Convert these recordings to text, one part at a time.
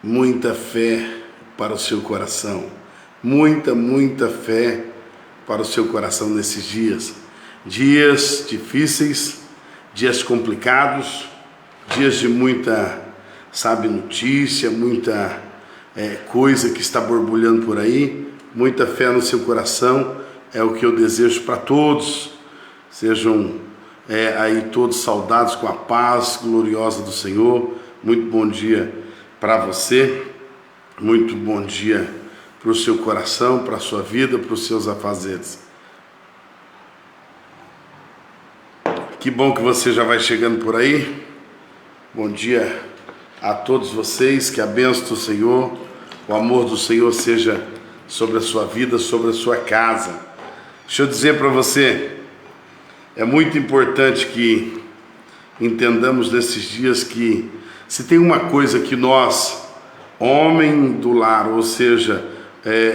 muita fé para o seu coração, muita fé para o seu coração nesses dias. Dias difíceis, dias complicados, dias de muita, notícia, muita coisa que está borbulhando por aí. Muita fé no seu coração é o que eu desejo para todos. Sejam aí todos saudados com a paz gloriosa do Senhor. Muito bom dia para você, muito bom dia para o seu coração, para a sua vida, para os seus afazeres. Que bom que você já vai chegando por aí. Bom dia a todos vocês, que a bênção do Senhor, o amor do Senhor seja sobre a sua vida, sobre a sua casa. Deixa eu dizer para você, é muito importante que entendamos nesses dias que se tem uma coisa que nós, homem do lar, ou seja,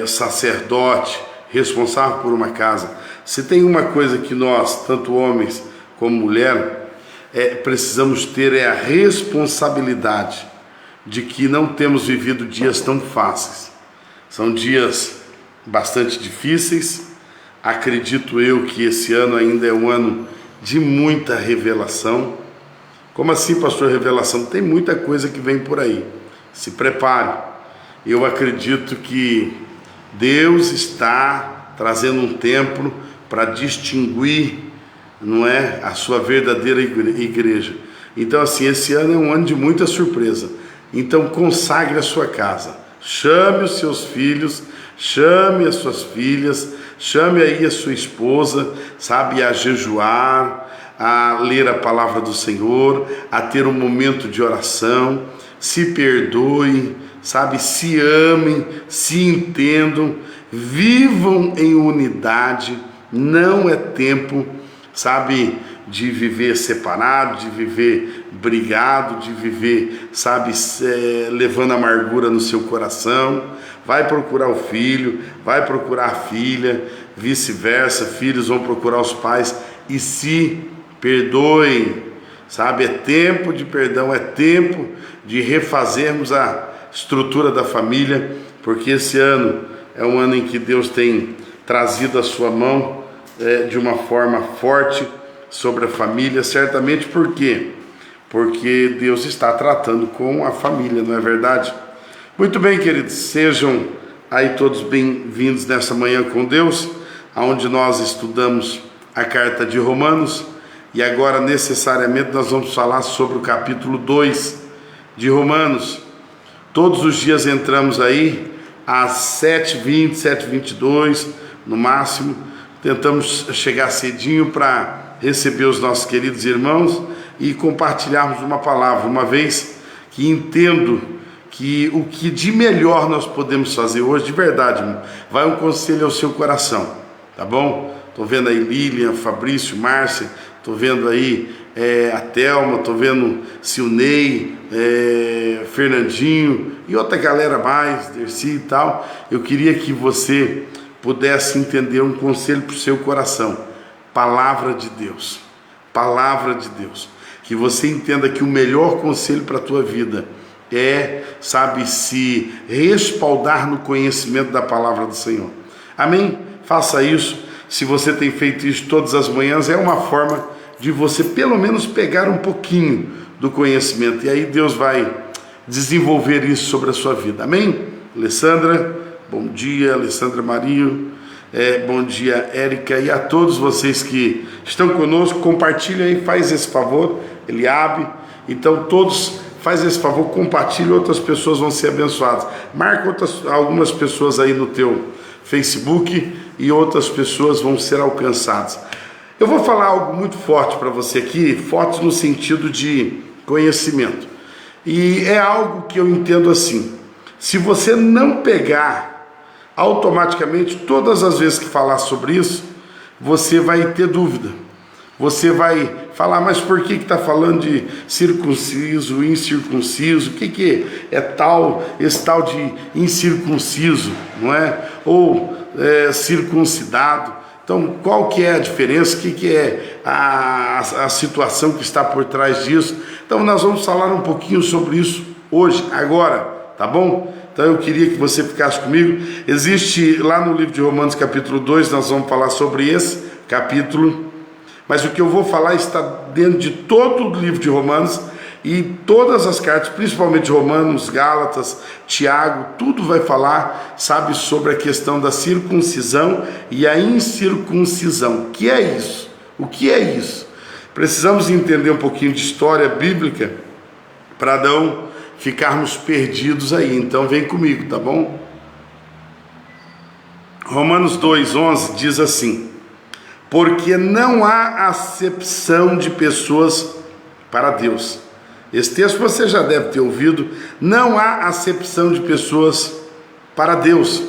sacerdote, responsável por uma casa, se tem uma coisa que nós, tanto homens como mulher, precisamos ter é a responsabilidade de que não temos vivido dias tão fáceis. São dias bastante difíceis. Acredito eu que esse ano ainda é um ano de muita revelação. Como assim, pastor, revelação? Tem muita coisa que vem por aí. Se prepare. Eu acredito que Deus está trazendo um tempo para distinguir, não é, a sua verdadeira igreja. Então, assim, esse ano é um ano de muita surpresa. Então, consagre a sua casa. Chame os seus filhos, chame as suas filhas, chame aí a sua esposa, a jejuar, a ler a palavra do Senhor, a ter um momento de oração. Se perdoem, se amem, se entendam, vivam em unidade. Não é tempo, de viver separado, de viver brigado, de viver, levando amargura no seu coração. Vai procurar o filho, vai procurar a filha, vice-versa, filhos vão procurar os pais e se perdoem, é tempo de perdão, é tempo de refazermos a estrutura da família, porque esse ano é um ano em que Deus tem trazido a sua mão de uma forma forte sobre a família, certamente. Por quê? Porque Deus está tratando com a família, não é verdade? Muito bem, queridos, sejam aí todos bem-vindos nessa manhã com Deus, onde nós estudamos a carta de Romanos, e agora necessariamente nós vamos falar sobre o capítulo 2 de Romanos. Todos os dias entramos aí às 7h20, 7h22 no máximo, tentamos chegar cedinho para receber os nossos queridos irmãos e compartilharmos uma palavra, uma vez que entendo que o que de melhor nós podemos fazer hoje, de verdade, vai um conselho ao seu coração, tá bom? Estou vendo aí Lilian, Fabrício, Márcia, estou vendo aí a Thelma, estou vendo Silnei, Fernandinho e outra galera mais, Dercy e tal. Eu queria que você pudesse entender um conselho para o seu coração. Palavra de Deus, que você entenda que o melhor conselho para a tua vida é, se respaldar no conhecimento da palavra do Senhor. Amém? Faça isso. Se você tem feito isso todas as manhãs, é uma forma de você pelo menos pegar um pouquinho do conhecimento, e aí Deus vai desenvolver isso sobre a sua vida. Amém? Alessandra, bom dia. Alessandra Marinho, bom dia, Érica, e a todos vocês que estão conosco. Compartilha aí, faz esse favor, Eliabe. Então todos, faz esse favor, compartilha, outras pessoas vão ser abençoadas. Marca algumas pessoas aí no teu Facebook e outras pessoas vão ser alcançadas. Eu vou falar algo muito forte para você aqui, forte no sentido de conhecimento, e é algo que eu entendo assim: se você não pegar automaticamente, todas as vezes que falar sobre isso, você vai ter dúvida. Você vai falar, mas por que está falando de circunciso, incircunciso? O que é esse tal de incircunciso, não é? Ou circuncidado? Então, qual que é a diferença? O que é a situação que está por trás disso? Então, nós vamos falar um pouquinho sobre isso hoje, agora, tá bom? Então eu queria que você ficasse comigo. Existe lá no livro de Romanos capítulo 2, nós vamos falar sobre esse capítulo, mas o que eu vou falar está dentro de todo o livro de Romanos e todas as cartas, principalmente Romanos, Gálatas, Tiago, tudo vai falar, sabe, sobre a questão da circuncisão e a incircuncisão. O que é isso? O que é isso? Precisamos entender um pouquinho de história bíblica para não ficarmos perdidos aí. Então vem comigo, tá bom? Romanos 2:11 diz assim: porque não há acepção de pessoas para Deus. Esse texto você já deve ter ouvido. Não há acepção de pessoas para Deus.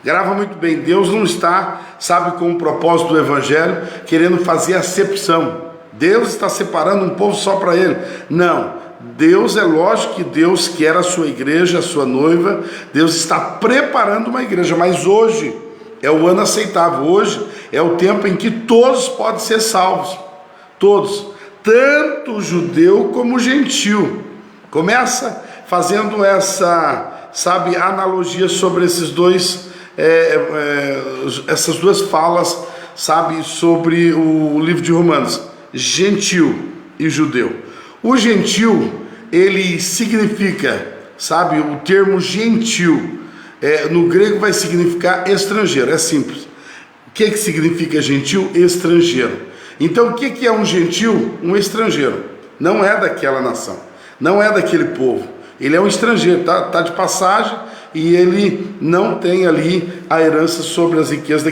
Grava muito bem, Deus não está, sabe, com o propósito do Evangelho, querendo fazer acepção. Deus está separando um povo só para Ele. Não, Deus, é lógico que Deus quer a sua igreja, a sua noiva. Deus está preparando uma igreja, mas hoje é o ano aceitável. Hoje é o tempo em que todos podem ser salvos. Todos. Tanto judeu como gentil. Começa fazendo essa, sabe, analogia sobre esses dois, essas duas falas, sabe, sobre o livro de Romanos, gentil e judeu. O gentil, ele significa, sabe, o termo gentil, no grego vai significar estrangeiro, é simples. O que significa gentil? Estrangeiro. Então, o que é um gentil? Um estrangeiro. Não é daquela nação, não é daquele povo. Ele é um estrangeiro, tá de passagem e ele não tem ali a herança sobre as riquezas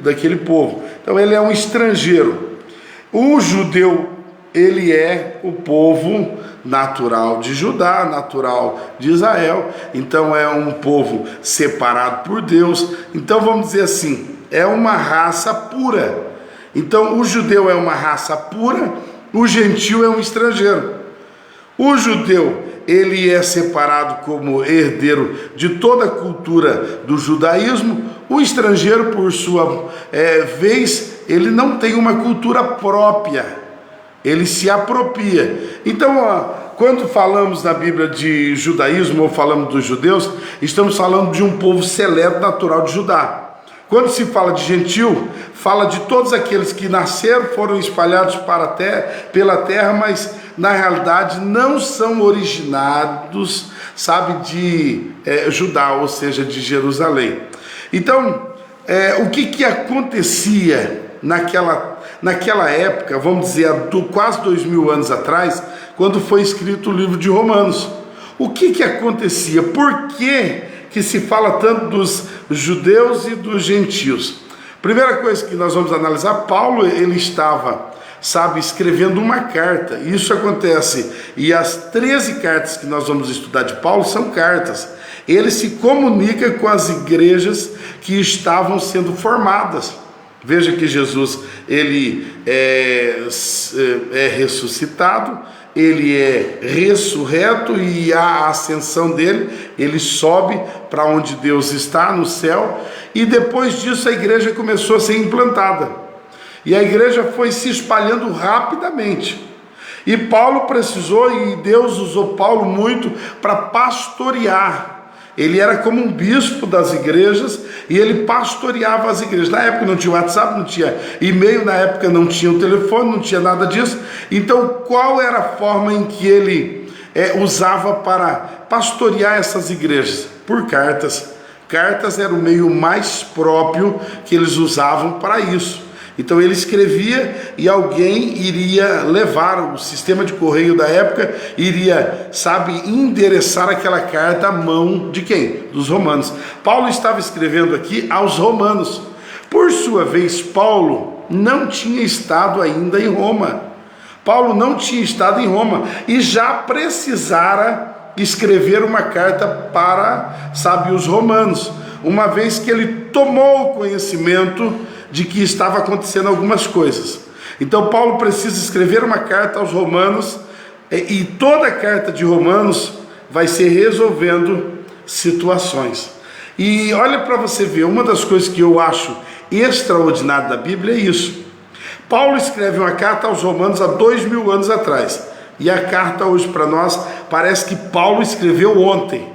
daquele povo. Então, ele é um estrangeiro. O judeu, ele é o povo natural de Judá, natural de Israel. Então, é um povo separado por Deus. Então, vamos dizer assim, é uma raça pura. Então o judeu é uma raça pura, o gentil é um estrangeiro. O judeu, ele é separado como herdeiro de toda a cultura do judaísmo. O estrangeiro, por sua vez, ele não tem uma cultura própria, ele se apropria. Então, quando falamos na Bíblia de judaísmo ou falamos dos judeus, estamos falando de um povo seleto natural de Judá. Quando se fala de gentil, fala de todos aqueles que nasceram, foram espalhados pela terra, mas na realidade não são originados, sabe, de Judá, ou seja, de Jerusalém. Então, o que acontecia naquela época, vamos dizer, quase 2000 anos atrás, quando foi escrito o livro de Romanos? O que acontecia? Por que se fala tanto dos judeus e dos gentios? Primeira coisa que nós vamos analisar, Paulo, ele estava, sabe, escrevendo uma carta. Isso acontece, e as 13 cartas que nós vamos estudar de Paulo são cartas. Ele se comunica com as igrejas que estavam sendo formadas. Veja que Jesus, ele é ressuscitado, ele é ressurreto, e a ascensão dele, ele sobe para onde Deus está, no céu, e depois disso a igreja começou a ser implantada, e a igreja foi se espalhando rapidamente, e Paulo precisou, e Deus usou Paulo muito para pastorear. Ele era como um bispo das igrejas e ele pastoreava as igrejas. Na época não tinha WhatsApp, não tinha e-mail, na época não tinha o telefone, não tinha nada disso. Então, qual era a forma em que ele usava para pastorear essas igrejas? Por cartas. Cartas era o meio mais próprio que eles usavam para isso. Então ele escrevia e alguém iria levar, o sistema de correio da época iria, sabe, endereçar aquela carta à mão de quem? Dos romanos. Paulo estava escrevendo aqui aos romanos. Por sua vez, Paulo não tinha estado ainda em Roma. Paulo não tinha estado em Roma e já precisara escrever uma carta para, sabe, os romanos, uma vez que ele tomou o conhecimento de que estava acontecendo algumas coisas. Então Paulo precisa escrever uma carta aos romanos, e toda a carta de Romanos vai ser resolvendo situações. E olha para você ver, uma das coisas que eu acho extraordinário da Bíblia é isso. Paulo escreve uma carta aos romanos há 2000 anos atrás, e a carta hoje para nós parece que Paulo escreveu ontem.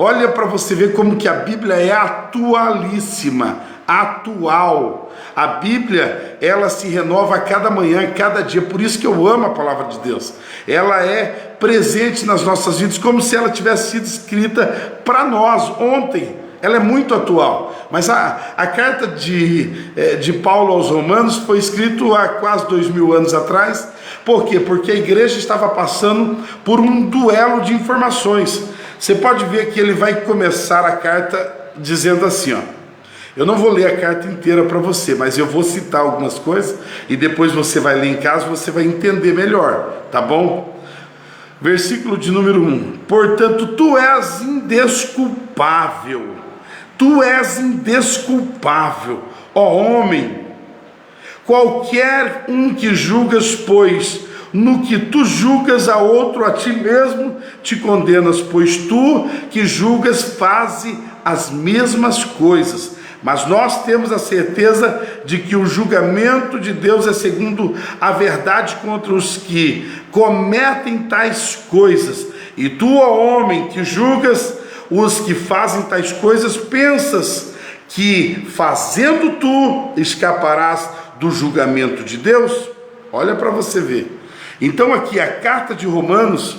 Olha para você ver como que a Bíblia é atualíssima, atual. A Bíblia, ela se renova a cada manhã, a cada dia. Por isso que eu amo a palavra de Deus. Ela é presente nas nossas vidas, como se ela tivesse sido escrita para nós ontem. Ela é muito atual. Mas a carta de Paulo aos Romanos foi escrita há quase 2000 anos atrás. Por quê? Porque a igreja estava passando por um duelo de informações. Você pode ver que ele vai começar a carta dizendo assim, ó. Eu não vou ler a carta inteira para você, mas eu vou citar algumas coisas e depois você vai ler em casa, você vai entender melhor, tá bom? Versículo de número 1. Portanto, tu és indesculpável. Tu és indesculpável, ó homem. Qualquer um que julgas, pois no que tu julgas a outro, a ti mesmo te condenas, pois tu que julgas fazes as mesmas coisas. Mas nós temos a certeza de que o julgamento de Deus é segundo a verdade contra os que cometem tais coisas. E tu, ó homem, que julgas os que fazem tais coisas, pensas que fazendo tu escaparás do julgamento de Deus? Olha para você ver. Então aqui a carta de Romanos,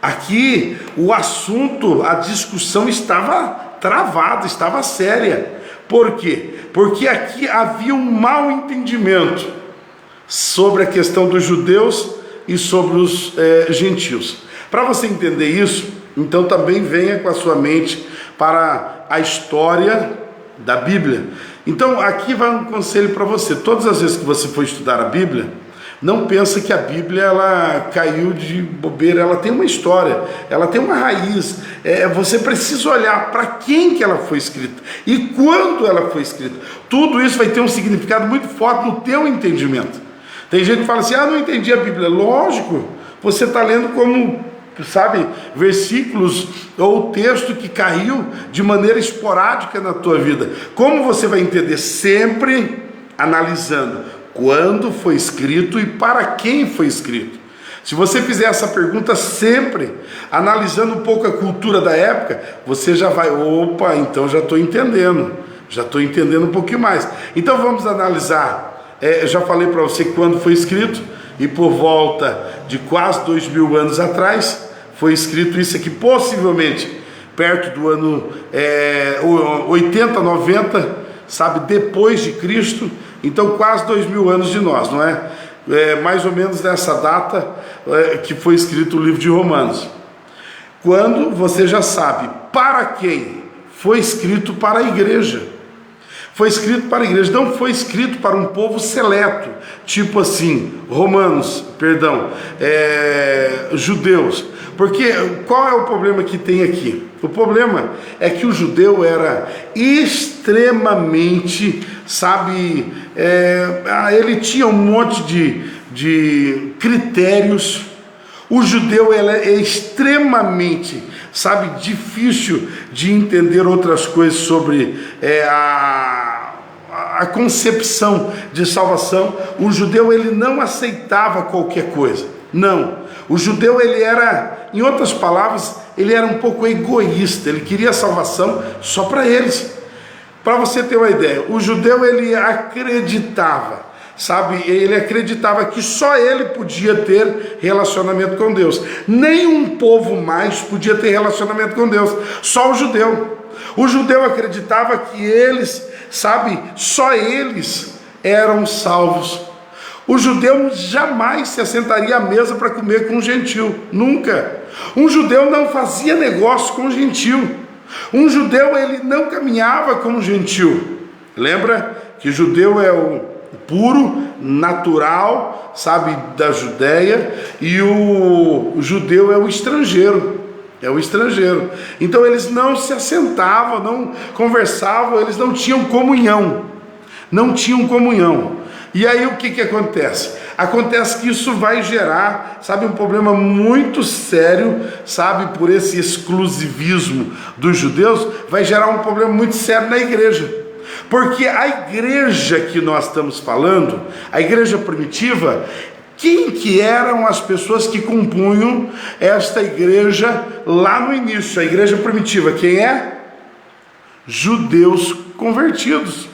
aqui o assunto, a discussão estava travada, estava séria. Por quê? Porque aqui havia um mau entendimento sobre a questão dos judeus e sobre os gentios. Para você entender isso, então também venha com a sua mente para a história da Bíblia. Então aqui vai um conselho para você. Todas as vezes que você for estudar a Bíblia, não pensa que a Bíblia ela caiu de bobeira, ela tem uma história, ela tem uma raiz. Você precisa olhar para quem que ela foi escrita e quando ela foi escrita. Tudo isso vai ter um significado muito forte no teu entendimento. Tem gente que fala assim, não entendi a Bíblia. Lógico, você está lendo como, sabe, versículos ou texto que caiu de maneira esporádica na tua vida. Como você vai entender? Sempre analisando quando foi escrito e para quem foi escrito. Se você fizer essa pergunta sempre, analisando um pouco a cultura da época, você já vai, então já estou entendendo um pouquinho mais. Então vamos analisar, já falei para você quando foi escrito, e por volta de quase 2000 anos atrás, foi escrito isso aqui, possivelmente perto do ano 80, 90, sabe, depois de Cristo. Então quase 2000 anos de nós, não é? Mais ou menos nessa data que foi escrito o livro de Romanos. Quando você já sabe para quem foi escrito, para a igreja. Foi escrito para a igreja, não foi escrito para um povo seleto, tipo assim, judeus. Porque qual é o problema que tem aqui? O problema é que o judeu era extremamente, sabe, ele tinha um monte de critérios. O judeu é extremamente, sabe, difícil de entender outras coisas sobre a concepção de salvação. O judeu ele não aceitava qualquer coisa, não. O judeu ele era, em outras palavras, ele era um pouco egoísta, ele queria a salvação só para eles. Para você ter uma ideia, o judeu ele acreditava, sabe, ele acreditava que só ele podia ter relacionamento com Deus. Nenhum povo mais podia ter relacionamento com Deus, só o judeu. O judeu acreditava que eles, sabe, só eles eram salvos. O judeu jamais se assentaria à mesa para comer com um gentil, nunca. Um judeu não fazia negócio com um gentil. Um judeu ele não caminhava com um gentil. Lembra que judeu é o puro, natural, sabe, da Judéia, e o judeu é o estrangeiro. Então eles não se assentavam, não conversavam, eles não tinham comunhão. E aí o que acontece? Acontece que isso vai gerar, sabe, um problema muito sério, sabe, por esse exclusivismo dos judeus, vai gerar um problema muito sério na igreja. Porque a igreja que nós estamos falando, a igreja primitiva, Quem que eram as pessoas que compunham esta igreja lá no início, a igreja primitiva? Quem é? Judeus convertidos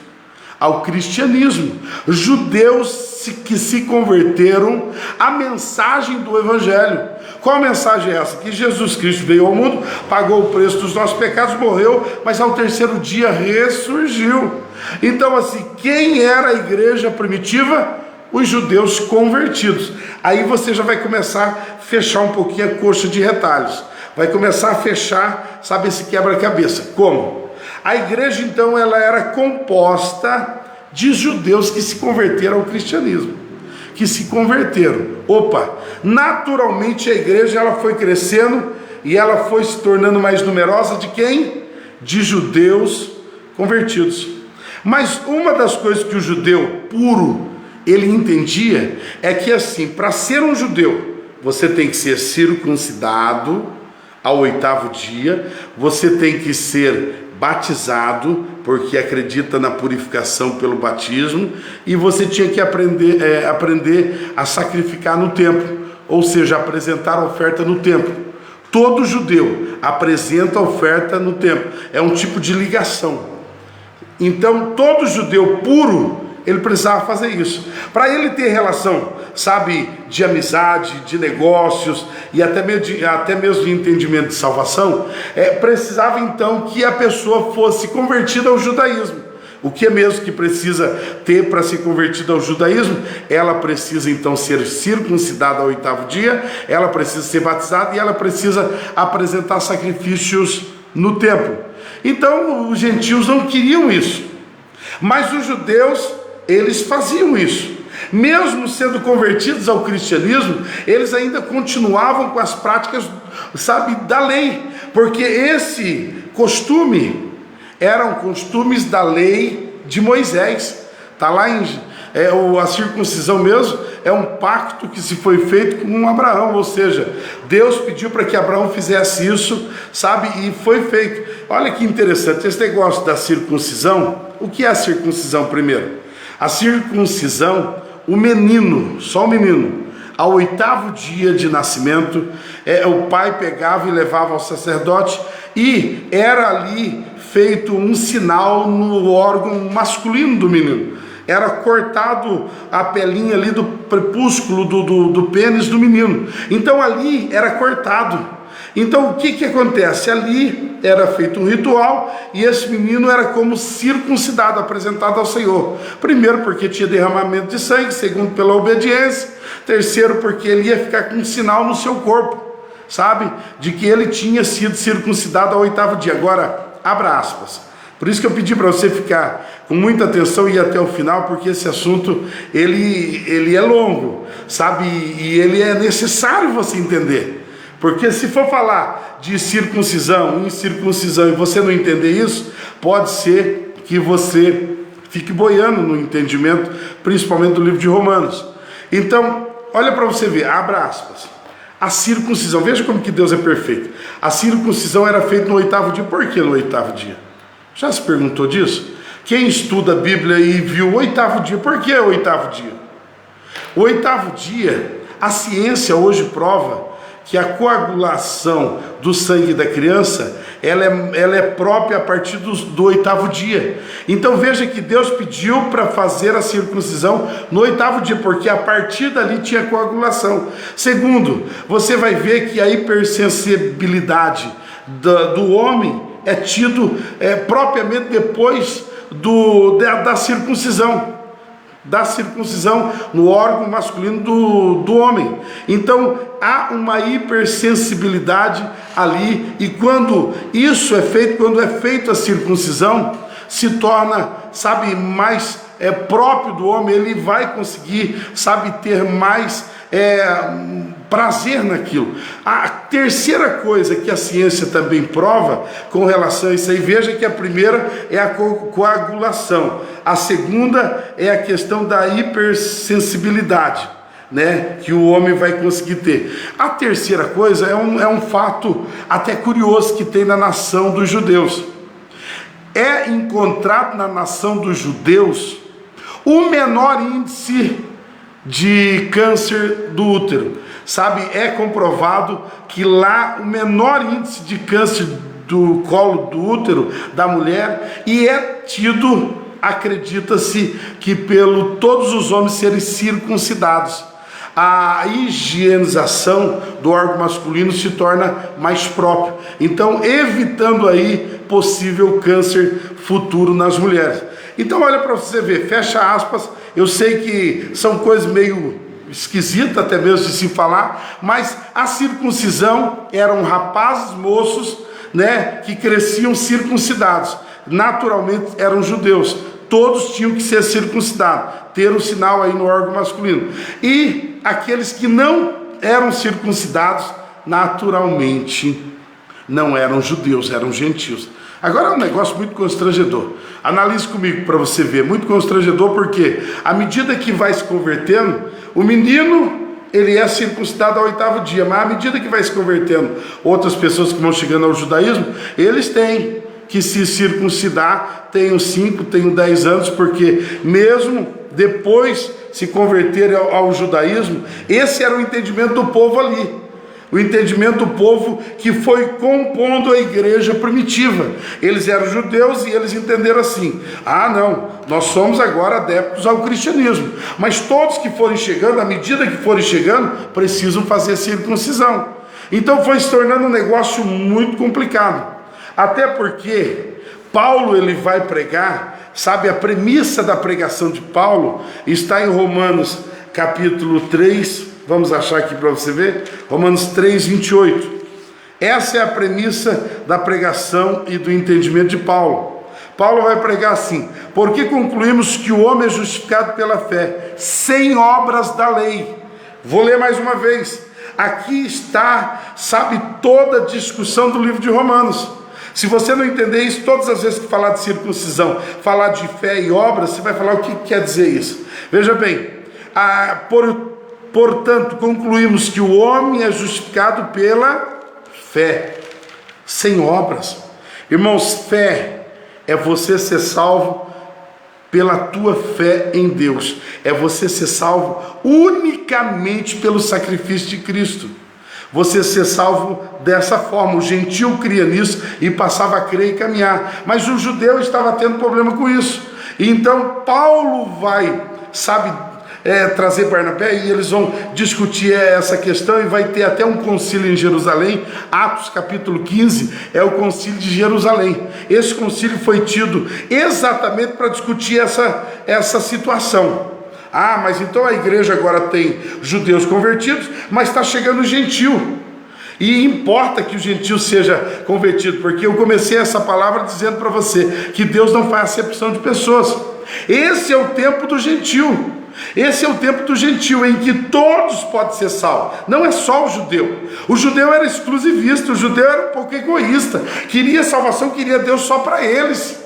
ao cristianismo, judeus que se converteram à mensagem do evangelho. Qual a mensagem é essa? Que Jesus Cristo veio ao mundo, pagou o preço dos nossos pecados, morreu, mas ao terceiro dia ressurgiu. Então assim, quem era a igreja primitiva? Os judeus convertidos. Aí você já vai começar a fechar um pouquinho a coxa de retalhos, vai começar a fechar, sabe, esse quebra-cabeça. Como? A igreja então ela era composta de judeus que se converteram ao cristianismo, que se converteram. Naturalmente a igreja ela foi crescendo e ela foi se tornando mais numerosa de quem? De judeus convertidos. Mas uma das coisas que o judeu puro ele entendia é que assim, para ser um judeu, você tem que ser circuncidado ao 8º dia, você tem que ser batizado, porque acredita na purificação pelo batismo, e você tinha que aprender a sacrificar no templo, ou seja, apresentar a oferta no templo. Todo judeu apresenta a oferta no templo, é um tipo de ligação. Então todo judeu puro, ele precisava fazer isso. Para ele ter relação, sabe, de amizade, de negócios e até mesmo de entendimento de salvação, precisava então que a pessoa fosse convertida ao judaísmo. O que é mesmo que precisa ter para ser convertida ao judaísmo? Ela precisa então ser circuncidada ao 8º dia, ela precisa ser batizada e ela precisa apresentar sacrifícios no templo. Então os gentios não queriam isso, mas os judeus eles faziam isso. Mesmo sendo convertidos ao cristianismo, eles ainda continuavam com as práticas, sabe, da lei, porque esse costume eram costumes da lei de Moisés. Está lá a circuncisão mesmo, é um pacto que se foi feito com Abraão, ou seja, Deus pediu para que Abraão fizesse isso, sabe, e foi feito. Olha que interessante, esse negócio da circuncisão. O que é a circuncisão primeiro? A circuncisão, o menino, só o menino, ao 8º dia de nascimento, o pai pegava e levava ao sacerdote, e era ali feito um sinal no órgão masculino do menino. Era cortado a pelinha ali do prepúsculo do pênis do menino. Então ali era cortado. Então o que acontece? Ali era feito um ritual e esse menino era como circuncidado, apresentado ao Senhor. Primeiro porque tinha derramamento de sangue, segundo pela obediência, terceiro porque ele ia ficar com um sinal no seu corpo, sabe? De que ele tinha sido circuncidado ao 8º dia. Agora, abra aspas. Por isso que eu pedi para você ficar com muita atenção e ir até o final, porque esse assunto ele é longo, sabe? E ele é necessário você entender. Porque se for falar de circuncisão, incircuncisão, e você não entender isso, pode ser que você fique boiando no entendimento, principalmente do livro de Romanos. Então, olha para você ver, abra aspas. A circuncisão, veja como que Deus é perfeito. A circuncisão era feita no 8º dia. Por que no 8º dia? Já se perguntou disso? Quem estuda a Bíblia e viu o 8º dia, por que o 8º dia? O 8º dia, a ciência hoje prova que a coagulação do sangue da criança, ela é própria a partir do 8º dia. Então veja que Deus pediu para fazer a circuncisão no 8º dia, porque a partir dali tinha coagulação. Segundo, você vai ver que a hipersensibilidade do homem é tido propriamente depois da circuncisão. Da circuncisão no órgão masculino do homem. Então há uma hipersensibilidade ali, e quando isso é feito, quando é feita a circuncisão, se torna, sabe, mais próprio do homem, ele vai conseguir, sabe, ter mais prazer naquilo. A terceira coisa que a ciência também prova com relação a isso aí, veja que a primeira é a coagulação, a segunda é a questão da hipersensibilidade, né, que o homem vai conseguir ter. A terceira coisa é um fato até curioso que tem na nação dos judeus. É encontrado na nação dos judeus o menor índice de câncer do útero. Sabe, é comprovado que lá o menor índice de câncer do colo do útero da mulher, e é tido, acredita-se, que pelo todos os homens serem circuncidados, a higienização do órgão masculino se torna mais própria, então evitando aí possível câncer futuro nas mulheres. Então olha para você ver, fecha aspas. Eu sei que são coisas meio esquisitas até mesmo de se falar, mas a circuncisão eram rapazes moços, né, que cresciam circuncidados, naturalmente eram judeus, todos tinham que ser circuncidados, ter um sinal aí no órgão masculino, e aqueles que não eram circuncidados, naturalmente não eram judeus, eram gentios. Agora é um negócio muito constrangedor, analise comigo para você ver, muito constrangedor, porque à medida que vai se convertendo, o menino, ele é circuncidado ao 8º dia, mas à medida que vai se convertendo, outras pessoas que vão chegando ao judaísmo, eles têm que se circuncidar, tem os 5, tem os 10 anos, porque mesmo depois se converter ao judaísmo, esse era o entendimento do povo ali. O entendimento do povo que foi compondo a igreja primitiva. Eles eram judeus e eles entenderam assim: ah não, nós somos agora adeptos ao cristianismo, mas todos que forem chegando, à medida que forem chegando, precisam fazer circuncisão. Então foi se tornando um negócio muito complicado, até porque Paulo, ele vai pregar, sabe, a premissa da pregação de Paulo está em Romanos capítulo 3, vamos achar aqui para você ver, Romanos 3, 28. Essa é a premissa da pregação e do entendimento de Paulo. Paulo vai pregar assim: porque concluímos que o homem é justificado pela fé, sem obras da lei. Vou ler mais uma vez. Aqui está, sabe, toda a discussão do livro de Romanos. Se você não entender isso, todas as vezes que falar de circuncisão, falar de fé e obras, você vai falar o que quer dizer isso. Veja bem, portanto, concluímos que o homem é justificado pela fé, sem obras. Irmãos, fé é você ser salvo pela tua fé em Deus, é você ser salvo unicamente pelo sacrifício de Cristo. Você ser salvo dessa forma. O gentio cria nisso e passava a crer e caminhar, mas o judeu estava tendo problema com isso. Então Paulo vai, sabe, trazer Barnabé, e eles vão discutir essa questão, e vai ter até um concílio em Jerusalém. Atos capítulo 15 é o concílio de Jerusalém. Esse concílio foi tido exatamente para discutir essa situação. Ah, mas então a igreja agora tem judeus convertidos, mas está chegando o gentio, e importa que o gentio seja convertido, porque eu comecei essa palavra dizendo para você que Deus não faz acepção de pessoas. Esse é o tempo do gentio. Esse é o tempo do gentio, em que todos podem ser salvos, não é só o judeu. O judeu era exclusivista, o judeu era um pouco egoísta, queria salvação, queria Deus só para eles,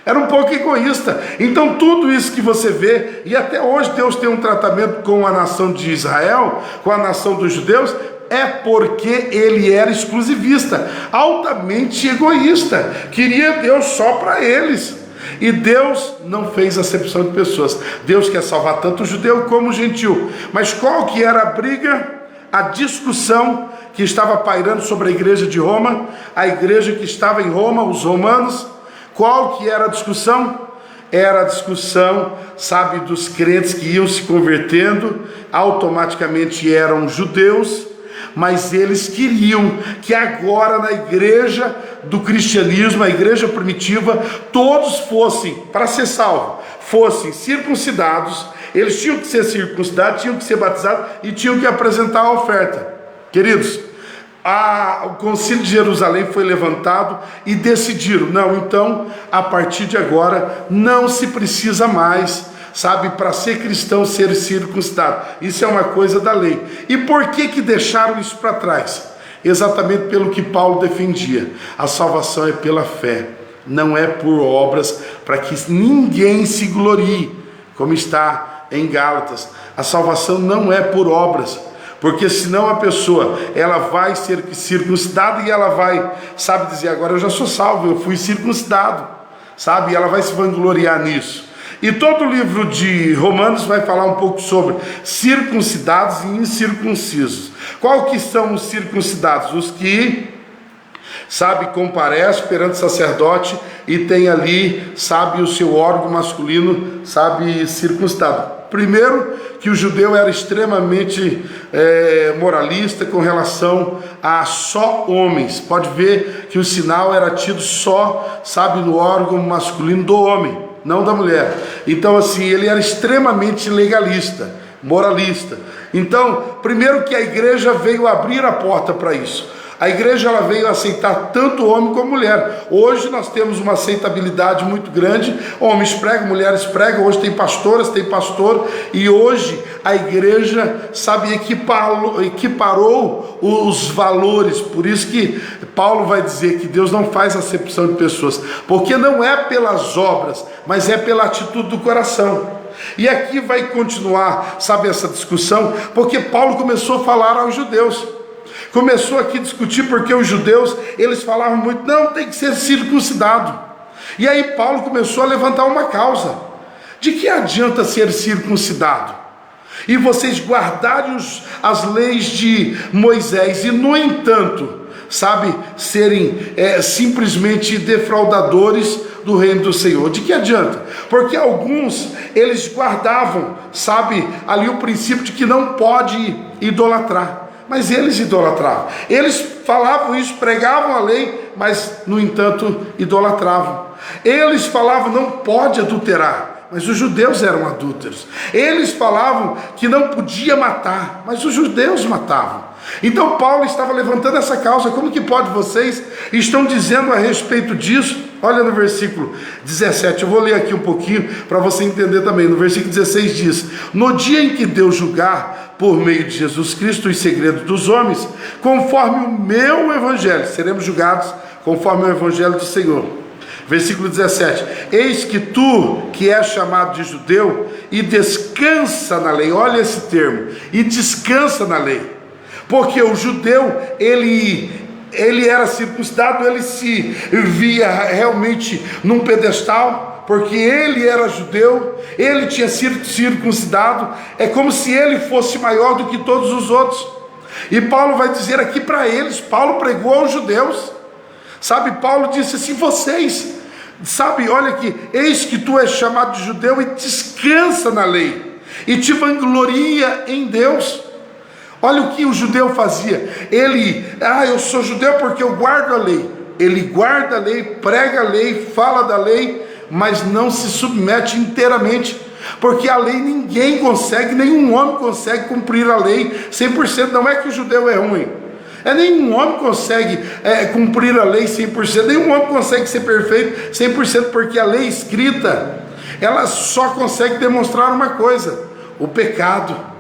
era um pouco egoísta. Então tudo isso que você vê, e até hoje Deus tem um tratamento com a nação de Israel, com a nação dos judeus, é porque ele era exclusivista, altamente egoísta, queria Deus só para eles. E Deus não fez acepção de pessoas. Deus quer salvar tanto o judeu como o gentil. Mas qual que era a briga, a discussão que estava pairando sobre a igreja de Roma, a igreja que estava em Roma, os romanos? Qual que era a discussão? Era a discussão, sabe, dos crentes que iam se convertendo, automaticamente eram judeus, mas eles queriam que agora na igreja do cristianismo, a igreja primitiva, todos fossem, para ser salvos, fossem circuncidados. Eles tinham que ser circuncidados, tinham que ser batizados e tinham que apresentar a oferta. Queridos, o concílio de Jerusalém foi levantado e decidiram: não, então a partir de agora não se precisa mais, sabe, para ser cristão, ser circuncidado. Isso é uma coisa da lei. E por que deixaram isso para trás? Exatamente pelo que Paulo defendia: a salvação é pela fé, não é por obras, para que ninguém se glorie, como está em Gálatas. A salvação não é por obras, porque senão a pessoa, ela vai ser circuncidada e ela vai, sabe, dizer: agora eu já sou salvo, eu fui circuncidado, sabe, e ela vai se vangloriar nisso. E todo o livro de Romanos vai falar um pouco sobre circuncidados e incircuncisos. Qual que são os circuncidados? Os que, sabe, comparecem perante o sacerdote e tem ali, sabe, o seu órgão masculino, sabe, circuncidado. Primeiro, que o judeu era extremamente moralista com relação a só homens. Pode ver que o sinal era tido só, sabe, no órgão masculino do homem, não da mulher. Então, assim, ele era extremamente legalista, moralista. Então, primeiro que a igreja veio abrir a porta para isso. A igreja ela veio aceitar tanto homem como mulher. Hoje nós temos uma aceitabilidade muito grande. Homens pregam, mulheres pregam. Hoje tem pastoras, tem pastor. E hoje a igreja, sabe, equiparou os valores. Por isso que Paulo vai dizer que Deus não faz acepção de pessoas. Porque não é pelas obras, mas é pela atitude do coração. E aqui vai continuar, sabe, essa discussão. Porque Paulo começou a falar aos judeus. Começou aqui a discutir porque os judeus, eles falavam muito, não, tem que ser circuncidado. E aí Paulo começou a levantar uma causa. De que adianta ser circuncidado? E vocês guardarem as leis de Moisés e, no entanto, sabe, serem simplesmente defraudadores do reino do Senhor. De que adianta? Porque alguns, eles guardavam, sabe, ali o princípio de que não pode idolatrar. Mas eles idolatravam. Eles falavam isso, pregavam a lei, mas, no entanto, idolatravam. Eles falavam, não pode adulterar, mas os judeus eram adúlteros. Eles falavam que não podia matar, mas os judeus matavam. Então Paulo estava levantando essa causa. Como que pode vocês estão dizendo a respeito disso? Olha no versículo 17, eu vou ler aqui um pouquinho para você entender também. No versículo 16 diz: no dia em que Deus julgar por meio de Jesus Cristo os segredos dos homens, conforme o meu evangelho, seremos julgados conforme o evangelho do Senhor. Versículo 17: eis que tu, que és chamado de judeu, e descansa na lei. Olha esse termo, e descansa na lei. Porque o judeu, ele era circuncidado, ele se via realmente num pedestal, porque ele era judeu, ele tinha sido circuncidado, é como se ele fosse maior do que todos os outros. E Paulo vai dizer aqui para eles, Paulo pregou aos judeus, sabe, Paulo disse assim, vocês, sabe, olha aqui, eis que tu és chamado de judeu e descansa na lei, e te vangloria em Deus. Olha o que o judeu fazia, eu sou judeu porque eu guardo a lei. Ele guarda a lei, prega a lei, fala da lei, mas não se submete inteiramente, porque a lei ninguém consegue, nenhum homem consegue cumprir a lei 100%, não é que o judeu é ruim, nenhum homem consegue cumprir a lei 100%, nenhum homem consegue ser perfeito 100%, porque a lei escrita, ela só consegue demonstrar uma coisa, o pecado.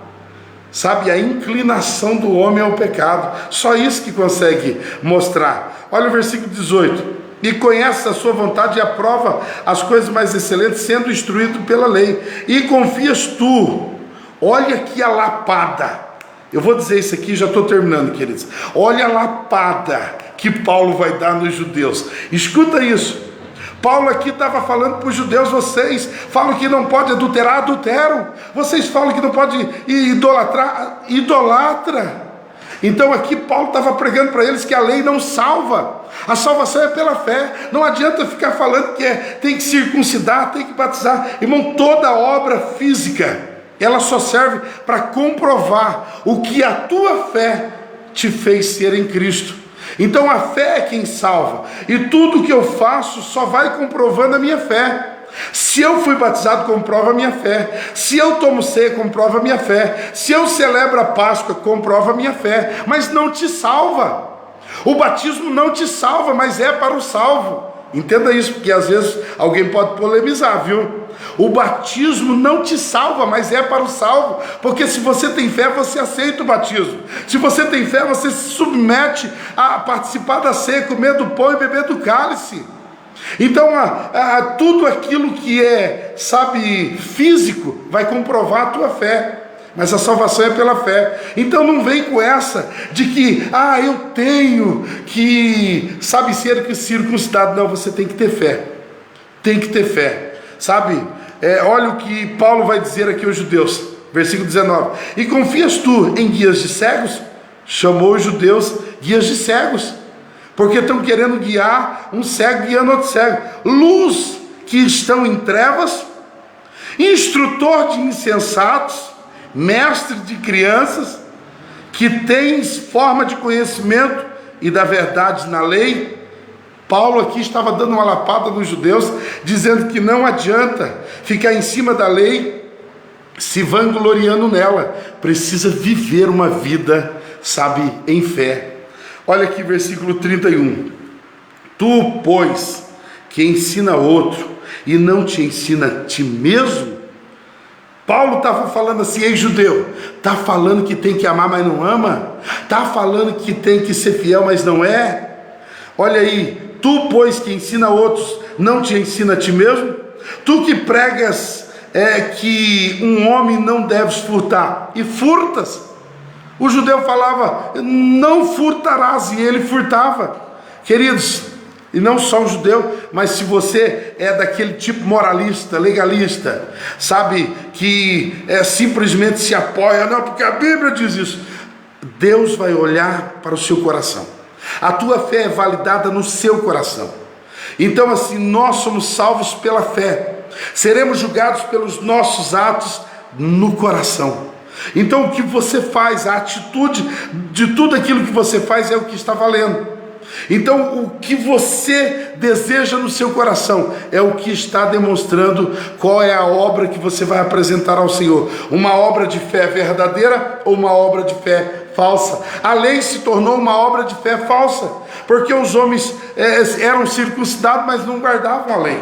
Sabe, a inclinação do homem ao pecado, só isso que consegue mostrar. Olha o versículo 18: e conhece a sua vontade e aprova as coisas mais excelentes, sendo instruído pela lei, e confias tu. Olha aqui a lapada, eu vou dizer isso aqui, já estou terminando, queridos. Olha a lapada que Paulo vai dar nos judeus, escuta isso. Paulo aqui estava falando para os judeus, vocês falam que não pode adulterar, adulteram. Vocês falam que não pode idolatrar, idolatra. Então aqui Paulo estava pregando para eles que a lei não salva. A salvação é pela fé. Não adianta ficar falando que tem que circuncidar, tem que batizar. Irmão, toda obra física, ela só serve para comprovar o que a tua fé te fez ser em Cristo. Então a fé é quem salva, e tudo que eu faço só vai comprovando a minha fé. Se eu fui batizado, comprova a minha fé. Se eu tomo ceia, comprova a minha fé. Se eu celebro a Páscoa, comprova a minha fé. Mas não te salva. O batismo não te salva, mas é para o salvo. Entenda isso, porque às vezes alguém pode polemizar, viu? O batismo não te salva, mas é para o salvo, porque se você tem fé, você aceita o batismo. Se você tem fé, você se submete a participar da ceia, comer do pão e beber do cálice. Então, tudo aquilo que é, sabe, físico, vai comprovar a tua fé. Mas a salvação é pela fé. Então não vem com essa de que, eu tenho que, sabe, ser circuncidado. Não, você tem que ter fé. Tem que ter fé. Sabe, olha o que Paulo vai dizer aqui aos judeus, versículo 19: e confias tu em guias de cegos? Chamou os judeus guias de cegos, porque estão querendo guiar um cego guiando outro cego. Luz que estão em trevas, instrutor de insensatos, mestre de crianças, que tens forma de conhecimento e da verdade na lei. Paulo aqui estava dando uma lapada nos judeus, dizendo que não adianta ficar em cima da lei, se vangloriando nela, precisa viver uma vida, sabe, em fé. Olha aqui versículo 31: tu, pois, que ensina outro e não te ensina a ti mesmo. Paulo estava falando assim: ei judeu, está falando que tem que amar mas não ama, está falando que tem que ser fiel mas não é. Olha aí, tu, pois, que ensina outros, não te ensina a ti mesmo? Tu que pregas que um homem não deve furtar, e furtas. O judeu falava, não furtarás, e ele furtava. Queridos, e não só o judeu, mas se você é daquele tipo moralista, legalista, sabe, que simplesmente se apoia, não, porque a Bíblia diz isso, Deus vai olhar para o seu coração. A tua fé é validada no seu coração. Então assim, nós somos salvos pela fé, seremos julgados pelos nossos atos no coração. Então o que você faz, a atitude de tudo aquilo que você faz é o que está valendo. Então o que você deseja no seu coração é o que está demonstrando qual é a obra que você vai apresentar ao Senhor. Uma obra de fé verdadeira ou uma obra de fé falsa. A lei se tornou uma obra de fé falsa, porque os homens eram circuncidados, mas não guardavam a lei,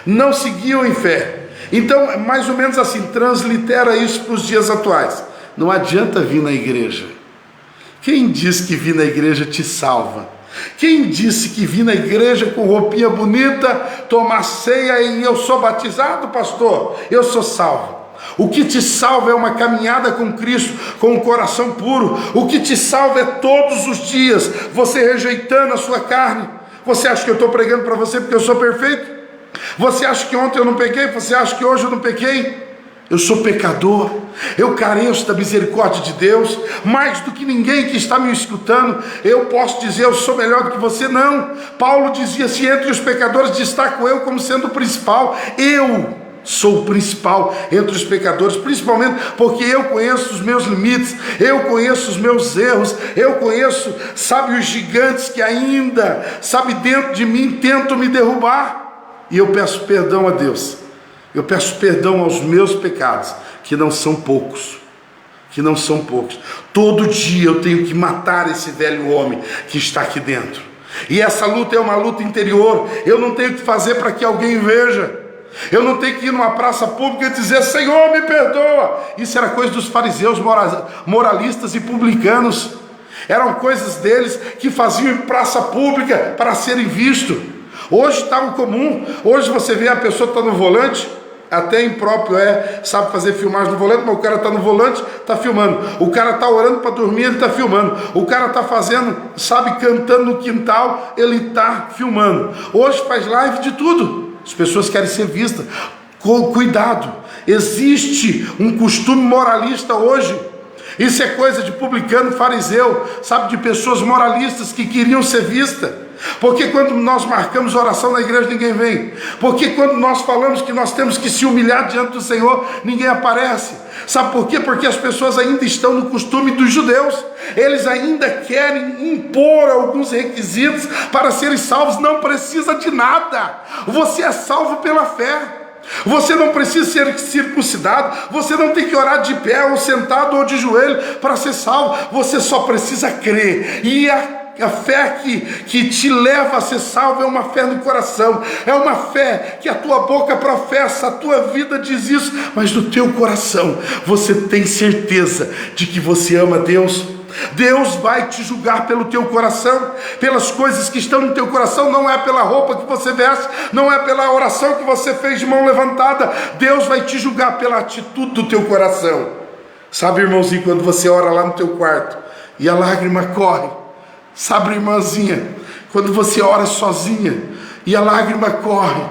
não seguiam em fé. Então, mais ou menos assim, translitera isso para os dias atuais. Não adianta vir na igreja. Quem disse que vir na igreja te salva? Quem disse que vir na igreja com roupinha bonita, tomar ceia e eu sou batizado, pastor, eu sou salvo? O que te salva é uma caminhada com Cristo, com o coração puro. O que te salva é todos os dias você rejeitando a sua carne. Você acha que eu estou pregando para você porque eu sou perfeito? Você acha que ontem eu não pequei? Você acha que hoje eu não pequei? Eu sou pecador, eu careço da misericórdia de Deus, mais do que ninguém que está me escutando. Eu posso dizer, eu sou melhor do que você? Não. Paulo dizia assim, entre os pecadores destaco eu como sendo o principal. Eu sou o principal entre os pecadores, principalmente porque eu conheço os meus limites, eu conheço os meus erros, eu conheço, sabe, os gigantes que ainda, sabe, dentro de mim tentam me derrubar. E eu peço perdão a Deus, eu peço perdão aos meus pecados, que não são poucos, todo dia eu tenho que matar esse velho homem que está aqui dentro, e essa luta é uma luta interior. Eu não tenho que fazer para que alguém veja, eu não tenho que ir numa praça pública e dizer, Senhor, me perdoa. Isso era coisa dos fariseus, moralistas e publicanos, eram coisas deles que faziam em praça pública para serem vistos. Hoje está no comum, hoje você vê a pessoa está no volante, até impróprio sabe fazer filmagem no volante, mas o cara está no volante, está filmando. O cara está orando para dormir, ele está filmando. O cara está fazendo, sabe, cantando no quintal, ele está filmando. Hoje faz live de tudo, as pessoas querem ser vistas. Cuidado, existe um costume moralista hoje. Isso é coisa de publicano, fariseu, sabe, de pessoas moralistas que queriam ser vistas. Porque quando nós marcamos oração na igreja, ninguém vem. Porque quando nós falamos que nós temos que se humilhar diante do Senhor, ninguém aparece. Sabe por quê? Porque as pessoas ainda estão no costume dos judeus. Eles ainda querem impor alguns requisitos para serem salvos. Não precisa de nada. Você é salvo pela fé. Você não precisa ser circuncidado, você não tem que orar de pé ou sentado ou de joelho para ser salvo. Você só precisa crer. E a fé que te leva a ser salvo é uma fé no coração, é uma fé que a tua boca professa, a tua vida diz isso, mas no teu coração você tem certeza de que você ama Deus. Deus vai te julgar pelo teu coração, pelas coisas que estão no teu coração. Não é pela roupa que você veste, não é pela oração que você fez de mão levantada. Deus vai te julgar pela atitude do teu coração. Sabe, irmãozinho, quando você ora lá no teu quarto e a lágrima corre, sabe, irmãzinha, quando você ora sozinha e a lágrima corre,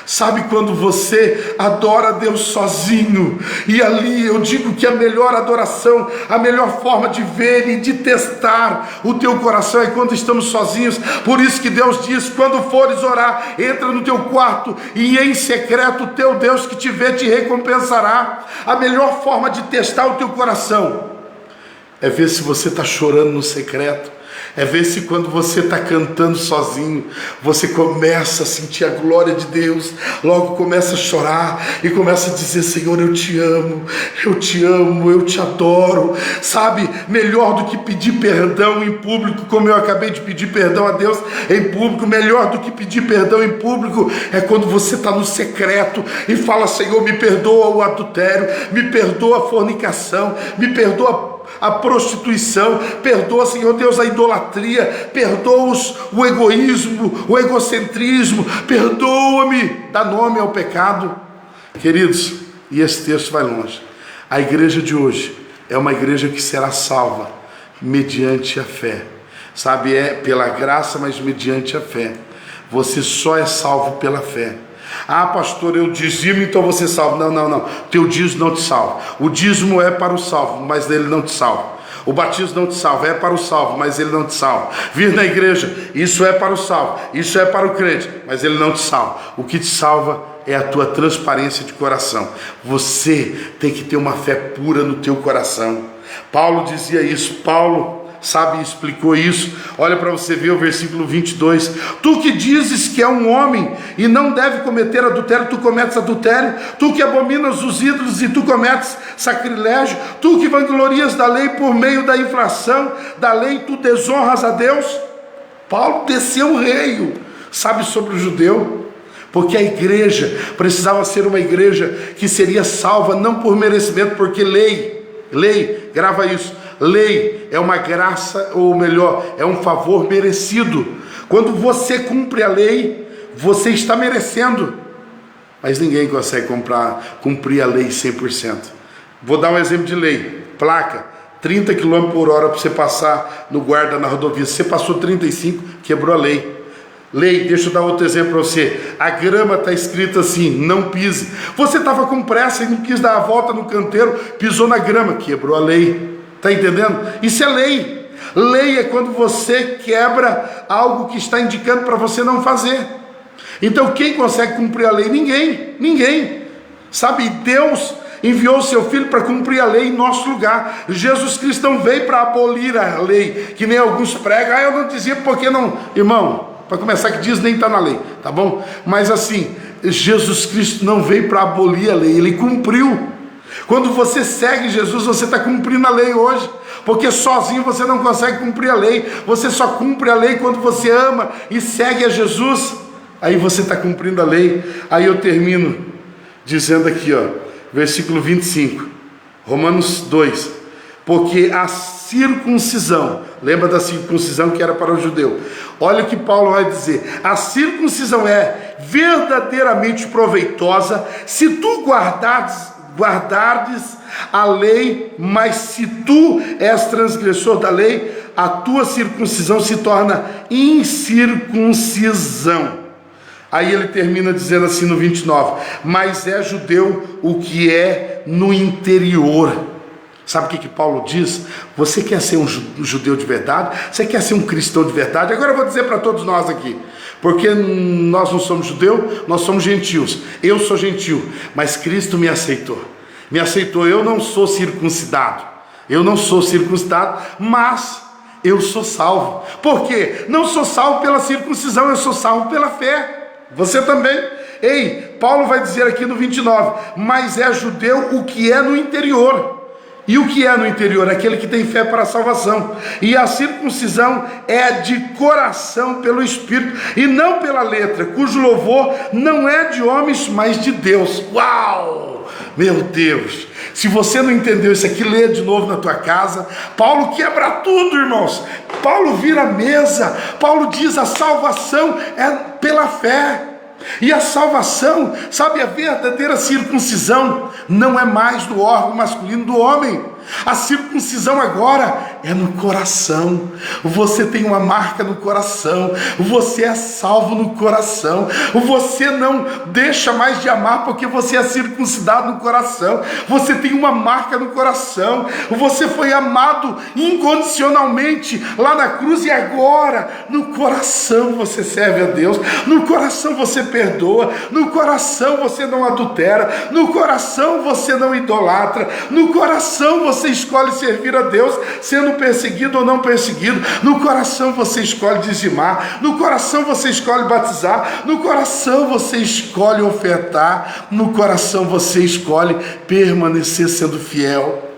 Sabe quando você adora a Deus sozinho? E ali eu digo que a melhor adoração, a melhor forma de ver e de testar o teu coração é quando estamos sozinhos. Por isso que Deus diz: quando fores orar, entra no teu quarto e em secreto o teu Deus que te vê te recompensará. A melhor forma de testar o teu coração é ver se você está chorando no secreto. É ver se quando você está cantando sozinho, você começa a sentir a glória de Deus, logo começa a chorar e começa a dizer: Senhor, eu te amo, eu te amo, eu te adoro. Sabe, melhor do que pedir perdão em público, como eu acabei de pedir perdão a Deus em público, melhor do que pedir perdão em público é quando você está no secreto e fala: Senhor, me perdoa o adultério, me perdoa a fornicação, me perdoa a prostituição, perdoa, Senhor Deus, a idolatria, perdoa o egoísmo, o egocentrismo, perdoa-me, dá nome ao pecado. Queridos, e esse texto vai longe. A igreja de hoje é uma igreja que será salva mediante a fé, sabe, é pela graça, mas mediante a fé. Você só é salvo pela fé. Ah, pastor, eu dizimo, então você salva. Não, teu dízimo não te salva. O dízimo é para o salvo, mas ele não te salva. O batismo não te salva, é para o salvo, mas ele não te salva. Vir na igreja, isso é para o salvo, isso é para o crente, mas ele não te salva. O que te salva é a tua transparência de coração. Você tem que ter uma fé pura no teu coração. Paulo dizia isso. Paulo, sabe, explicou isso. Olha para você ver o versículo 22. Tu que dizes que é um homem e não deve cometer adultério, tu cometes adultério. Tu que abominas os ídolos e tu cometes sacrilégio. Tu que vanglorias da lei por meio da infração da lei, tu desonras a Deus. Paulo desceu um reio, sabe, sobre o judeu, porque a igreja precisava ser uma igreja que seria salva não por merecimento, porque lei, grava isso, lei é uma graça, ou melhor, é um favor merecido. Quando você cumpre a lei, você está merecendo, mas ninguém consegue cumprir a lei 100%. Vou dar um exemplo de lei. Placa, 30 km por hora para você passar no guarda na rodovia. Você passou 35, quebrou a lei. Lei, deixa eu dar outro exemplo para você. A grama está escrito assim: não pise. Você estava com pressa e não quis dar a volta no canteiro, pisou na grama, quebrou a lei. Está entendendo? Isso é lei. Lei é quando você quebra algo que está indicando para você não fazer. Então quem consegue cumprir a lei? Ninguém. Sabe, Deus enviou o seu Filho para cumprir a lei em nosso lugar. Jesus Cristo não veio para abolir a lei, que nem alguns pregam. Eu não dizia porque não. Irmão, para começar, que diz nem está na lei, tá bom? Mas assim, Jesus Cristo não veio para abolir a lei, ele cumpriu. Quando você segue Jesus, você está cumprindo a lei hoje, porque sozinho você não consegue cumprir a lei. Você só cumpre a lei quando você ama e segue a Jesus. Aí você está cumprindo a lei. Aí eu termino dizendo aqui, ó, versículo 25, Romanos 2, porque a circuncisão, lembra da circuncisão que era para o judeu? Olha o que Paulo vai dizer: a circuncisão é verdadeiramente proveitosa se tu guardares a lei, mas se tu és transgressor da lei, a tua circuncisão se torna incircuncisão. Aí ele termina dizendo assim no 29, mas é judeu o que é no interior. Sabe o que Paulo diz? Você quer ser um judeu de verdade? Você quer ser um cristão de verdade? Agora eu vou dizer para todos nós aqui, porque nós não somos judeu, nós somos gentios. Eu sou gentio, mas Cristo me aceitou. Eu não sou circuncidado, mas eu sou salvo. Por quê? Não sou salvo pela circuncisão, eu sou salvo pela fé. Você também. Ei, Paulo vai dizer aqui no 29, mas é judeu o que é no interior. E o que é no interior? Aquele que tem fé para a salvação. E a circuncisão é de coração pelo Espírito, e não pela letra, cujo louvor não é de homens, mas de Deus. Uau! Meu Deus! Se você não entendeu isso aqui, lê de novo na tua casa. Paulo quebra tudo, irmãos. Paulo vira a mesa. Paulo diz: a salvação é pela fé. E a salvação, sabe, a verdadeira circuncisão não é mais do órgão masculino do homem. A circuncisão agora é no coração. Você tem uma marca no coração. Você é salvo no coração. Você não deixa mais de amar porque você é circuncidado no coração. Você tem uma marca no coração. Você foi amado incondicionalmente lá na cruz, e agora no coração você serve a Deus. No coração você perdoa. No coração você não adultera. No coração você não idolatra. No coração você escolhe servir a Deus, sendo perseguido ou não perseguido. No coração você escolhe dizimar. No coração você escolhe batizar. No coração você escolhe ofertar. No coração você escolhe permanecer sendo fiel.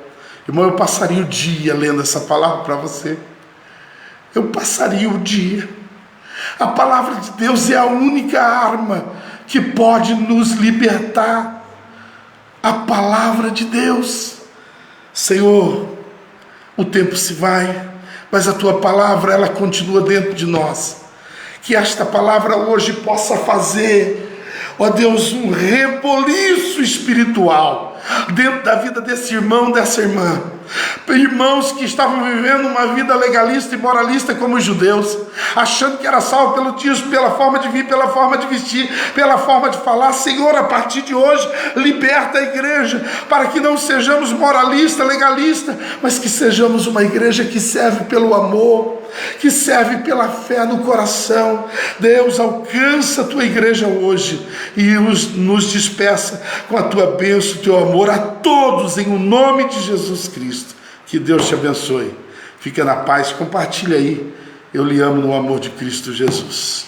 Irmão, eu passaria o dia lendo essa palavra para você. Eu passaria o dia. A palavra de Deus é a única arma que pode nos libertar. A palavra de Deus. Senhor, o tempo se vai, mas a tua palavra, ela continua dentro de nós. Que esta palavra hoje possa fazer, ó Deus, um reboliço espiritual dentro da vida desse irmão, dessa irmã. Irmãos que estavam vivendo uma vida legalista e moralista como os judeus, achando que era salvo pelo dízimo, pela forma de vir, pela forma de vestir, pela forma de falar. Senhor, a partir de hoje, liberta a igreja, para que não sejamos moralista, legalista, mas que sejamos uma igreja que serve pelo amor, que serve pela fé no coração. Deus, alcança a tua igreja hoje e nos despeça com a tua bênção, o teu amor a todos, em o nome de Jesus Cristo. Que Deus te abençoe. Fica na paz, compartilha aí. Eu lhe amo no amor de Cristo Jesus.